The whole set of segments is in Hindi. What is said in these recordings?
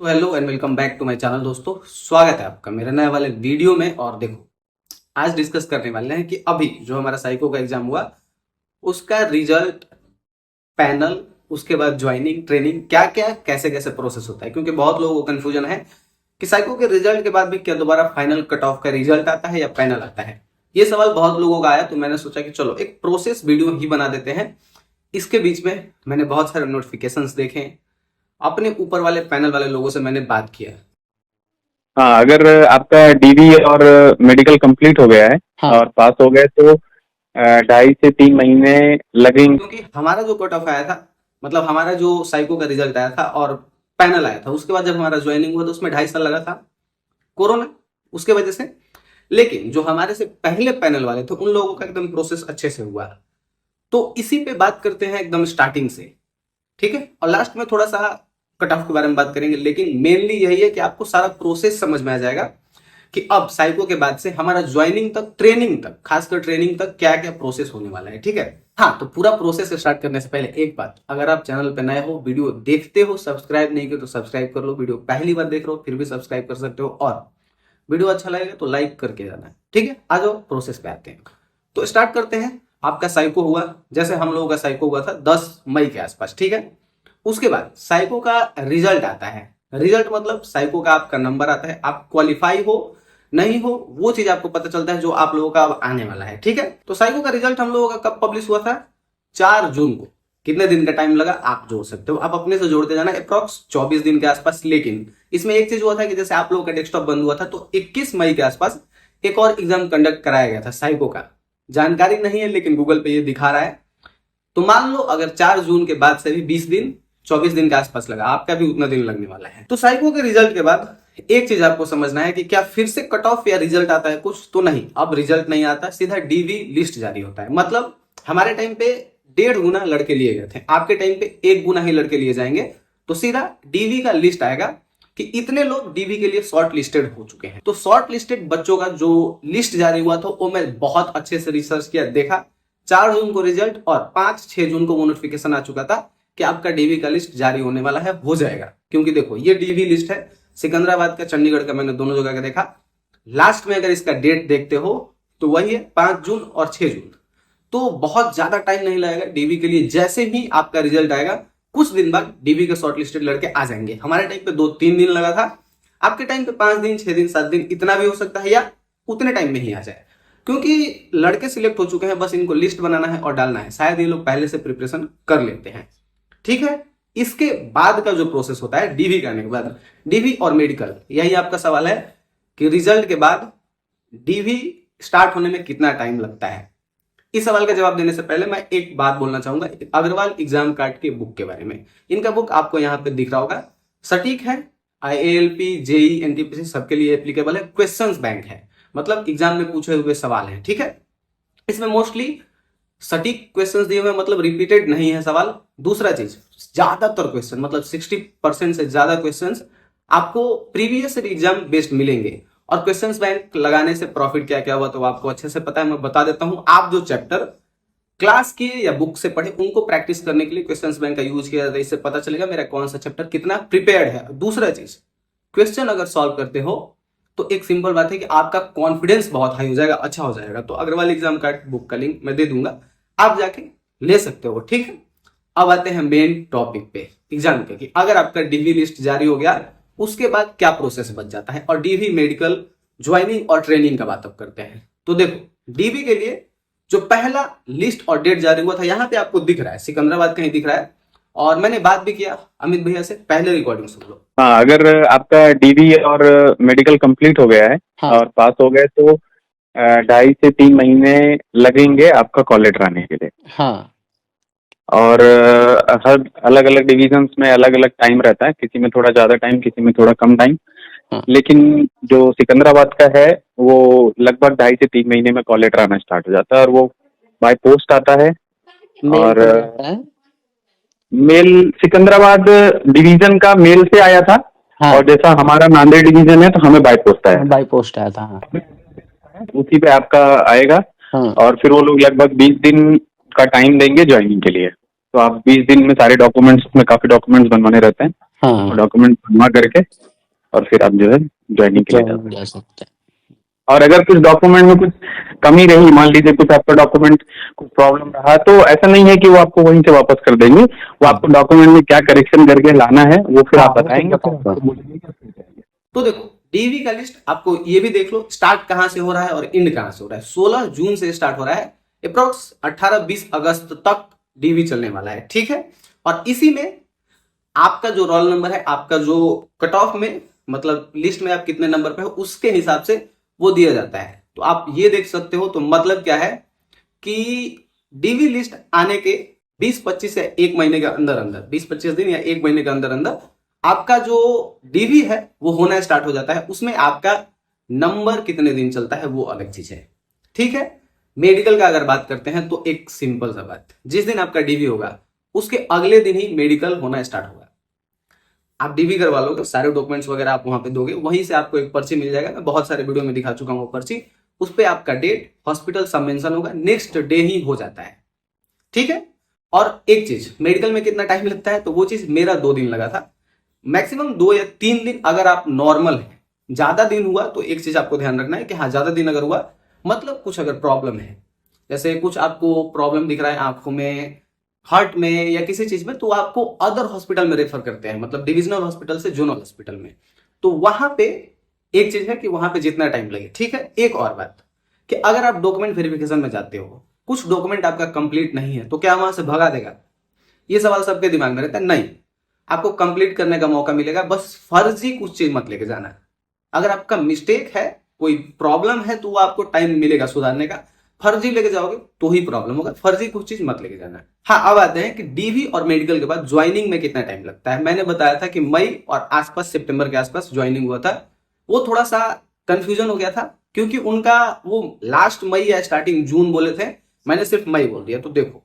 तो hello and welcome back to my channel दोस्तों। स्वागत है आपका मेरे नए वाले वीडियो में। और देखो, आज डिस्कस करने वाले हैं कि अभी जो हमारा साइको का एग्जाम हुआ उसका रिजल्ट, पैनल, उसके बाद ज्वाइनिंग, ट्रेनिंग, क्या क्या कैसे कैसे प्रोसेस होता है। क्योंकि बहुत लोगों को कंफ्यूजन है कि साइको के रिजल्ट के बाद भी क्या दोबारा फाइनल कट ऑफ का रिजल्ट आता है या पैनल आता है। ये सवाल बहुत लोगों का आया, तो मैंने सोचा कि चलो एक प्रोसेस वीडियो ही बना देते हैं। इसके बीच में मैंने बहुत सारे नोटिफिकेशंस देखे, अपने ऊपर वाले पैनल वाले लोगों से मैंने बात किया। हाँ, अगर आपका डीवी और मेडिकल कंप्लीट हो गया है हाँ। और पास हो गए तो 2.5 से 3 महीने लगेंगे। क्योंकि हमारा जो कट ऑफ आया था, मतलब हमारा जो साइको का रिजल्ट आया था और पैनल आया था, उसके बाद जब हमारा ज्वाइनिंग हुआ तो उसमें 2.5 साल लगा था, कोरोना उसके वजह से। लेकिन जो हमारे से पहले पैनल वाले थे उन लोगों का एकदम प्रोसेस अच्छे से हुआ। तो इसी पे बात करते हैं एकदम स्टार्टिंग से, ठीक है। और लास्ट में थोड़ा सा कट ऑफ के बारे में बात करेंगे, लेकिन मेनली यही है कि आपको सारा प्रोसेस समझ में आ जाएगा कि अब साइको के बाद से हमारा ज्वाइनिंग तक, ट्रेनिंग तक, खासकर ट्रेनिंग तक क्या क्या प्रोसेस होने वाला है, ठीक है। हाँ, तो पूरा प्रोसेस स्टार्ट करने से पहले एक बात, अगर आप चैनल पे नए हो, वीडियो देखते हो, सब्सक्राइब नहीं किया तो सब्सक्राइब कर लो। वीडियो पहली बार देख रहे हो फिर भी सब्सक्राइब कर सकते हो, और वीडियो अच्छा लगेगा तो लाइक करके जाना है, ठीक है। आ जाओ प्रोसेस पे आते हैं। तो स्टार्ट करते हैं। आपका साइको हुआ, जैसे हम लोगों का साइको हुआ था 10 मई के आसपास, ठीक है। उसके बाद साइको का रिजल्ट आता है। रिजल्ट मतलब साइको का आपका नंबर आता है, आप क्वालिफाई हो नहीं हो वो चीज आपको पता चलता है, जो आप लोगों का अब आने वाला है, ठीक है। तो साइको का रिजल्ट हम लोगों का कब पब्लिश हुआ था? 4 जून को। कितने दिन का टाइम लगा आप जोड़ सकते हो, आप अपने से जोड़ते जाना, अप्रॉक्स 24 दिन के आसपास। लेकिन इसमें एक चीज हुआ था कि जैसे आप लोगों का डेस्कटॉप बंद हुआ था तो 21 मई के आसपास एक और एग्जाम कंडक्ट कराया गया था साइको का। जानकारी नहीं है लेकिन गूगल पे ये दिखा रहा है। तो मान लो अगर 4 जून के बाद से भी 20 दिन, 24 दिन के आसपास लगा, आपका भी उतना दिन लगने वाला है। तो साइको के रिजल्ट के बाद एक चीज आपको समझना है कि क्या फिर से कट ऑफ या रिजल्ट आता है कुछ? तो नहीं, अब रिजल्ट नहीं आता, सीधा डीवी लिस्ट जारी होता है। मतलब हमारे टाइम पे 1.5 गुना लड़के लिए गए थे, आपके टाइम पे 1 गुना ही लड़के लिए जाएंगे। तो सीधा डीवी का लिस्ट आएगा कि इतने लोग डीवी के लिए शॉर्ट लिस्टेड हो चुके हैं। तो शॉर्ट लिस्टेड बच्चों का जो लिस्ट जारी हुआ था वो मैं बहुत अच्छे से रिसर्च किया, देखा। 4 जून को रिजल्ट और 5-6 जून को वो नोटिफिकेशन आ चुका था कि आपका डीवी का लिस्ट जारी होने वाला है, हो जाएगा। क्योंकि देखो ये डीवी लिस्ट है, सिकंदराबाद का, चंडीगढ़ का, मैंने दोनों जगह का देखा। लास्ट में अगर इसका डेट देखते हो तो वही है 5 जून और 6 जून। तो बहुत ज्यादा टाइम नहीं लगेगा डीवी के लिए। जैसे ही आपका रिजल्ट आएगा कुछ दिन बाद डीवी के शॉर्ट लिस्टेड लड़के आ जाएंगे। हमारे टाइम पे 2-3 दिन लगा था, आपके टाइम पे 5 दिन, 6 दिन, 7 दिन, इतना भी हो सकता है, या उतने टाइम में ही आ जाए। क्योंकि लड़के सिलेक्ट हो चुके हैं, बस इनको लिस्ट बनाना है और डालना है। शायद ये लोग पहले से प्रिपरेशन कर लेते हैं, ठीक है। इसके बाद का जो प्रोसेस होता है डीवी करने के बाद, डीवी और मेडिकल, यही आपका सवाल है कि रिजल्ट के बाद डीवी स्टार्ट होने में कितना टाइम लगता है। इस सवाल का जवाब देने से पहले मैं एक बात बोलना चाहूंगा अग्रवाल एग्जाम कार्ड के बुक के बारे में। इनका बुक आपको यहाँ पे दिख रहा होगा, सटीक है, आईएएलपी, जेई, एनटीपीसी सबके लिए एप्लीकेबल है, क्वेश्चंस बैंक है, मतलब एग्जाम में पूछे हुए सवाल हैं, ठीक है। इसमें मोस्टली सटीक क्वेश्चंस दिए हुए, मतलब रिपीटेड नहीं है सवाल। दूसरा चीज, ज्यादातर क्वेश्चन, मतलब 60% से ज्यादा क्वेश्चंस आपको प्रीवियस एग्जाम बेस्ड मिलेंगे। और क्वेश्चंस बैंक लगाने से प्रॉफिट क्या क्या हुआ तो आपको अच्छे से पता है, मैं बता देता हूं। आप जो चैप्टर क्लास के या बुक से पढ़े उनको प्रैक्टिस करने के लिए क्वेश्चंस बैंक का यूज किया जाता है। इससे पता चलेगा मेरा कौन सा चैप्टर कितना प्रिपेयर्ड है। दूसरा चीज, क्वेश्चन अगर सॉल्व करते हो तो एक सिंपल बात है कि आपका कॉन्फिडेंस बहुत हाई हो जाएगा, अच्छा हो जाएगा। तो अग्रवाल एग्जाम का बुक का लिंक मैं दे दूंगा, आप जाके ले सकते हो, ठीक है। अब आते हैं मेन टॉपिक पे, एग्जाम के, कि अगर आपका डीवी लिस्ट जारी हो गया उसके बाद क्या प्रोसेस बच जाता है। और डीवी, मेडिकल, ज्वाइनिंग और ट्रेनिंग का बात अब करते हैं। तो देखो, डीवी के लिए जो पहला लिस्ट और डेट जारी हुआ था, यहां पे आपको दिख रहा है, सिकंदराबाद कहीं दिख रहा है। और मैंने बात भी किया अमित भैया से, पहले रिकॉर्डिंग सुन लो। हाँ, अगर आपका डीवी और मेडिकल कंप्लीट हो गया है और पास हो गए तो 2.5 से 3 महीने लगेंगे आपका कॉल लेटर आने के लिए। हाँ। और हर अलग अलग डिविजन्स में अलग अलग टाइम रहता है, किसी में थोड़ा ज्यादा टाइम, किसी में थोड़ा कम टाइम। लेकिन जो सिकंदराबाद का है वो लगभग 2.5 से 3 महीने में कॉल लेटर आना स्टार्ट हो जाता है, और वो बाय पोस्ट आता है। और मेल सिकंदराबाद डिवीजन का मेल से आया था। हाँ। और जैसा हमारा नांदेड़ डिवीजन है तो हमें बाय पोस्ट आया, बाय पोस्ट आया था। हाँ। उसी पे आपका आएगा। हाँ। और फिर वो लोग लगभग 20 दिन का टाइम देंगे ज्वाइनिंग के लिए। तो आप 20 दिन में सारे डॉक्यूमेंट्स, उसमें काफी डॉक्यूमेंट्स बनवाने रहते हैं। हाँ डॉक्यूमेंट बनवा करके और फिर आप जो है ज्वाइनिंग के लिए जा सकते जा सकते हैं। हैं। और अगर कुछ डॉक्यूमेंट में कुछ कमी रही, मान लीजिए कुछ आपका डॉक्यूमेंट कुछ प्रॉब्लम रहा, तो ऐसा नहीं है कि वो आपको वहीं से वापस कर देंगे। वो आपको डॉक्यूमेंट में क्या करेक्शन करके लाना है वो फिर आप बताएंगे, फिर आपको बोलेंगे कि फिर जाएंगे। तो देखो डीवी का लिस्ट आपको ये भी देख लो स्टार्ट कहां से हो रहा है और एंड कहां से हो रहा है। 16 जून से स्टार्ट हो रहा है, अप्रोक्स 18-20 अगस्त तक डीवी चलने वाला है, ठीक है। और इसी में आपका जो रोल नंबर है, आपका जो कट ऑफ में मतलब लिस्ट में आप कितने नंबर पे हो उसके हिसाब से वो दिया जाता है। तो आप ये देख सकते हो। तो मतलब क्या है कि डीवी लिस्ट आने के 20-25 या 1 महीने के अंदर अंदर, 20-25 दिन या 1 महीने के अंदर अंदर आपका जो डीवी है वो होना स्टार्ट हो जाता है। उसमें आपका नंबर कितने दिन चलता है वो अलग चीज है, ठीक है। मेडिकल का अगर बात करते हैं तो एक सिंपल सा बात, जिस दिन आपका डीवी होगा उसके अगले दिन ही मेडिकल होना स्टार्ट होगा। आप डीवी करवा लोगे, सारे डॉक्यूमेंट्स वगैरह आप वहां पे दोगे, वहीं से आपको एक पर्ची मिल जाएगा। मैं बहुत सारे वीडियो में दिखा चुका हूं वो पर्ची। उस पर आपका डेट, हॉस्पिटल सब मेंशन होगा, नेक्स्ट डे ही हो जाता है, ठीक है। और एक चीज, मेडिकल में कितना टाइम लगता है, तो वो चीज मेरा 2 दिन लगा था, मैक्सिमम 2 या 3 दिन अगर आप नॉर्मल है। ज्यादा दिन हुआ तो एक चीज आपको ध्यान रखना है कि हाँ ज्यादा दिन अगर हुआ मतलब कुछ अगर प्रॉब्लम है, जैसे कुछ आपको प्रॉब्लम दिख रहा है आंखों में, हार्ट में या किसी चीज में, तो आपको अदर हॉस्पिटल में रेफर करते हैं, मतलब डिविजनल हॉस्पिटल से जोनल हॉस्पिटल में। तो वहां पे एक चीज है कि वहां पे जितना टाइम लगे, ठीक है। एक और बात कि अगर आप डॉक्यूमेंट वेरिफिकेशन में जाते हो, कुछ डॉक्यूमेंट आपका कंप्लीट नहीं है, तो क्या वहां से भगा देगा? ये सवाल सबके दिमाग में रहता है। नहीं, आपको कंप्लीट करने का मौका मिलेगा, बस फर्जी कुछ चीज मत लेके जाना। अगर आपका मिस्टेक है, कोई प्रॉब्लम है, तो वो आपको टाइम मिलेगा सुधारने का। फर्जी लेके जाओगे तो ही प्रॉब्लम होगा, फर्जी कुछ चीज मत लेके जाना। हाँ, अब आते हैं कि डीवी और मेडिकल के बाद ज्वाइनिंग में कितना टाइम लगता है। मैंने बताया था कि मई और आसपास सितंबर के आसपास ज्वाइनिंग हुआ था। वो थोड़ा सा कंफ्यूजन हो गया था क्योंकि उनका वो लास्ट मई या स्टार्टिंग जून बोले थे, मैंने सिर्फ मई बोल दिया। तो देखो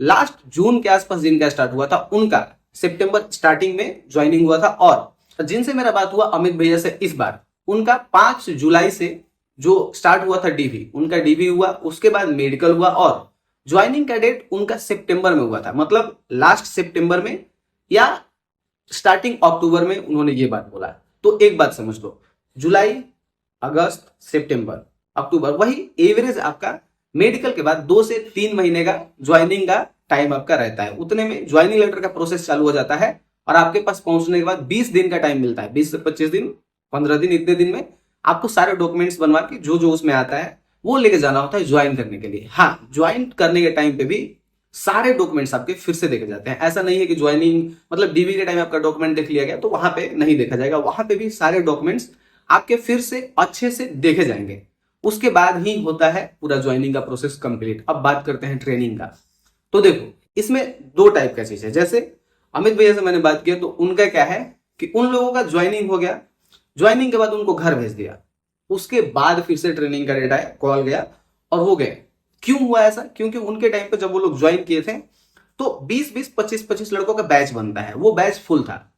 लास्ट जून के आसपास जिनका स्टार्ट हुआ था उनका सितंबर स्टार्टिंग में ज्वाइनिंग हुआ था। और जिनसे मेरा बात हुआ अमित भैया से इस बार, उनका 5 जुलाई से जो स्टार्ट हुआ था डीवी, उनका डीवी हुआ, उसके बाद मेडिकल हुआ और ज्वाइनिंग का डेट उनका सितंबर में हुआ था। मतलब लास्ट सितंबर में या स्टार्टिंग अक्टूबर में उन्होंने ये बात बोला। तो एक बात समझ लो, जुलाई, अगस्त, सितंबर, अक्टूबर, वही एवरेज आपका मेडिकल के बाद 2 से 3 महीने का ज्वाइनिंग का टाइम आपका रहता है। उतने में ज्वाइनिंग लेटर का प्रोसेस चालू हो जाता है और आपके पास पहुंचने के बाद 20 दिन का टाइम मिलता है। 20 से 25 दिन, 15 दिन, इतने दिन में आपको सारे डॉक्यूमेंट्स बनवा के जो जो उसमें आता है वो लेके जाना होता है ज्वाइन करने के लिए। हाँ, ज्वाइन करने के टाइम पे भी सारे डॉक्यूमेंट्स आपके फिर से देखे जाते हैं। ऐसा नहीं है कि ज्वाइनिंग मतलब डीवी के टाइम आपका डॉक्यूमेंट देख लिया गया तो वहां पे नहीं देखा जाएगा, वहां पे भी सारे डॉक्यूमेंट्स आपके फिर से अच्छे से देखे जाएंगे। उसके बाद ही होता है पूरा ज्वाइनिंग का प्रोसेस कंप्लीट। अब बात करते हैं ट्रेनिंग का। तो देखो इसमें 2 टाइप का चीज है। जैसे अमित भैया से मैंने बात किया तो उनका क्या है कि उन लोगों का ज्वाइनिंग हो गया, ज्वाइनिंग के बाद उनको घर भेज दिया, उसके बाद फिर से ट्रेनिंग का डेट आया, कॉल गया और हो गए। क्यों हुआ ऐसा? क्योंकि उनके टाइम पे जब वो लोग ज्वाइन किए थे तो 20-20, 25-25 लड़कों का बैच बनता है, वो बैच फुल था।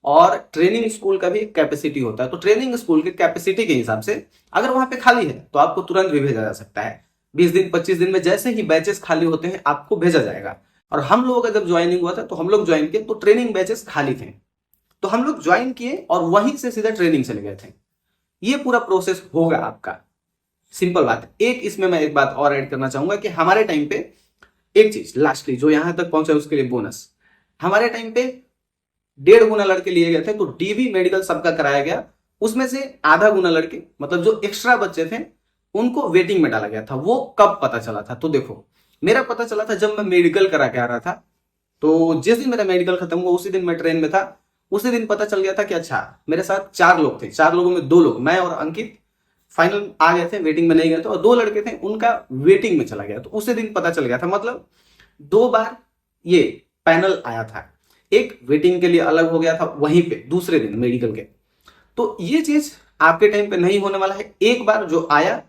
और ट्रेनिंग स्कूल का भी एक कैपेसिटी होता है, तो ट्रेनिंग स्कूल के कैपेसिटी के हिसाब से अगर वहां पे खाली है तो आपको तुरंत भी भेजा जा सकता है। 20 दिन 25 दिन में जैसे ही बैचेस खाली होते हैं आपको भेजा जाएगा। और हम लोगों का जब ज्वाइनिंग हुआ था तो हम लोग ज्वाइन किए तो ट्रेनिंग बैचेस खाली थे, तो हम लोग ज्वाइन किए और वहीं से सीधा ट्रेनिंग चले गए थे। ये पूरा प्रोसेस होगा आपका, सिंपल बात। एक इसमें मैं एक बात और ऐड करना चाहूंगा कि हमारे टाइम पे एक चीज लास्टली जो यहां तक पहुंचा उसके लिए बोनस, हमारे टाइम पे 1.5 गुना लड़के लिए गए थे, तो डीवी मेडिकल सबका कराया गया। उसमें से आधा गुना लड़के मतलब जो एक्स्ट्रा बच्चे थे उनको वेटिंग में डाला गया था। वो कब पता चला था? तो देखो मेरा पता चला था जब मैं मेडिकल करा के आ रहा था। तो जिस दिन मेरा मेडिकल खत्म हुआ उसी दिन मैं ट्रेन में था, उसी दिन पता चल गया था कि अच्छा मेरे साथ 4 लोग थे, 4 लोगों में 2 लोग, मैं और अंकित, फाइनल आ गए थे, वेटिंग में नहीं गए थे, और 2 लड़के थे उनका वेटिंग में चला गया। तो उसी दिन पता चल गया था, मतलब 2 बार ये पैनल आया था। एक वेटिंग के लिए अलग हो गया था वहीं पे दूसरे दिन मेडिकल के। तो ये चीज आपके टाइम पे नहीं होने वाला है। एक बार जो आया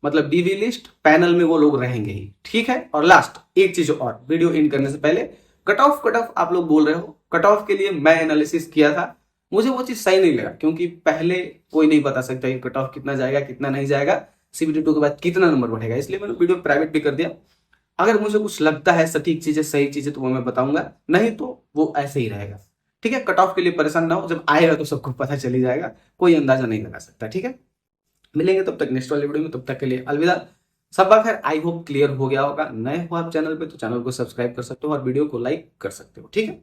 मतलब डीवी लिस्ट पैनल में वो लोग रहेंगे ही, ठीक है। और लास्ट एक चीज और, वीडियो एंड करने से पहले, कट ऑफ आप लोग बोल रहे हो, कट ऑफ के लिए मैं एनालिसिस किया था, मुझे वो चीज सही नहीं लगा क्योंकि पहले कोई नहीं बता सकता कि कट ऑफ कितना जाएगा कितना नहीं जाएगा, सीबीटी 2 के बाद कितना नंबर बढ़ेगा, इसलिए मैंने वीडियो प्राइवेट भी कर दिया। अगर मुझे कुछ लगता है सटीक चीजें सही चीजें तो वो मैं बताऊंगा, नहीं तो वो ऐसे ही रहेगा। ठीक है, कट ऑफ के लिए परेशान ना हो, जब आएगा तो सबको पता चली जाएगा, कोई अंदाजा नहीं लगा सकता। ठीक है, मिलेंगे तब तक नेक्स्ट वाले वीडियो में, तब तक के लिए अलविदा। सब खैर, आई होप क्लियर हो गया होगा। नए हो आप चैनल पे तो चैनल को सब्सक्राइब कर सकते हो और वीडियो को लाइक कर सकते हो। ठीक है।